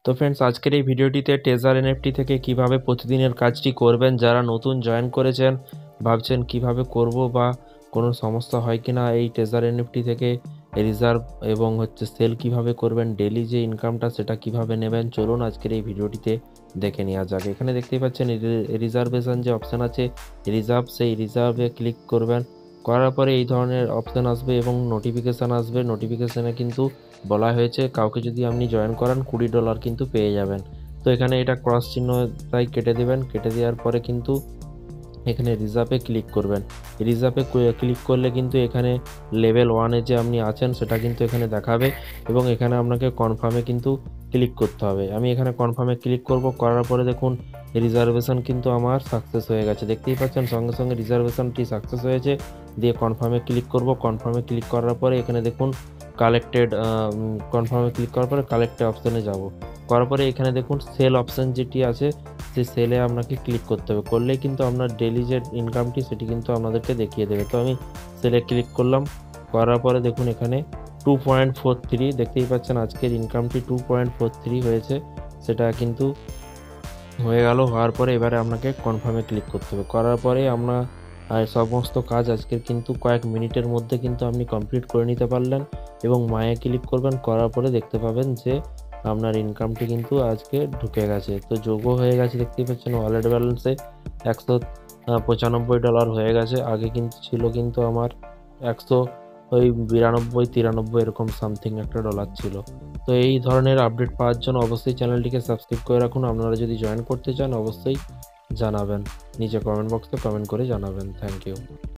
তো ফ্রেন্ডস, আজকের এই ভিডিওটিতে টেজার এনএফটি থেকে কিভাবে প্রতিদিনের কাজটি করবেন, যারা নতুন জয়েন করেছেন ভাবছেন কিভাবে করব বা কোনো সমস্যা হয় কিনা এই টেজার এনএফটি থেকে রিজার্ভ এবং সেল কিভাবে করবেন, ডেলি যে ইনকামটা সেটা কিভাবে নেবেন, চলুন আজকের এই ভিডিওটিতে দেখে নেওয়া যাক। এখানে দেখতেই পাচ্ছেন রিজার্ভেশন যে অপশান আছে রিজার্ভ, সেই রিজার্ভে ক্লিক করবেন। করার পরে এই ধরনের অপশান আসবে এবং নোটিফিকেশান আসবে। নোটিফিকেশানে কিন্তু বলা হয়েছে কাউকে যদি আপনি জয়েন করান $20 কিন্তু পেয়ে যাবেন। তো এখানে এটা ক্রস চিহ্ন তাই কেটে দেবেন। কেটে দেওয়ার পরে কিন্তু এখানে রিজার্ভে ক্লিক করবেন। রিজার্ভে ক্লিক করলে কিন্তু এখানে লেভেল 1-এ যে আপনি আছেন সেটা কিন্তু এখানে দেখাবে এবং এখানে আপনাকে কনফার্মে কিন্তু ক্লিক করতে হবে। আমি এখানে কনফার্মে ক্লিক করব। করার পরে দেখুন রিজার্ভেশন কিন্তু আমার সাকসেস হয়ে গেছে। দেখতেই পাচ্ছেন সঙ্গে সঙ্গে রিজার্ভেশনটি সাকসেস হয়েছে। দিয়ে কনফার্মে ক্লিক করব। কনফার্মে ক্লিক করার পরে এখানে দেখুন কালেক্টেড, কনফার্মে ক্লিক করার পরে কালেক্টেড অপশানে যাব। করার পরে এখানে দেখুন সেল অপশান যেটি আছে সেই সেলে আপনাকে ক্লিক করতে হবে। করলেই কিন্তু আপনার ডেলি যে ইনকামটি সেটি কিন্তু আপনাদেরকে দেখিয়ে দেবে। তো আমি সেলে ক্লিক করলাম। করার পরে দেখুন এখানে 2.43 দেখতেই পাচ্ছেন আজকের ইনকামটি 2.43 হয়েছে। সেটা কিন্তু হয়ে গেল। হওয়ার পরে এবারে আপনাকে কনফার্মে ক্লিক করতে হবে। করার পরে আমরা সমস্ত কাজ আজকের কিন্তু কয়েক মিনিটের মধ্যে কিন্তু আপনি কমপ্লিট করে নিতে পারলেন এবং মায়ে ক্লিক করবেন। করার পরে দেখতে পাবেন যে আপনার ইনকামটি কিন্তু আজকে ঢুকে গেছে। তো যোগও হয়ে গেছে, দেখতেই পাচ্ছেন ওয়ালেট ব্যালেন্সে $195 হয়ে গেছে। আগে কিন্তু ছিল কিন্তু আমার 192-93 এরকম সামথিং একটা ডলার ছিল। তো এই ধরনের আপডেট পাওয়ার জন্য অবশ্যই চ্যানেলটিকে সাবস্ক্রাইব করে রাখুন। আপনারা যদি জয়েন করতে চান অবশ্যই জানাবেন, নিচে কমেন্ট বক্সে কমেন্ট করে জানাবেন। Thank you.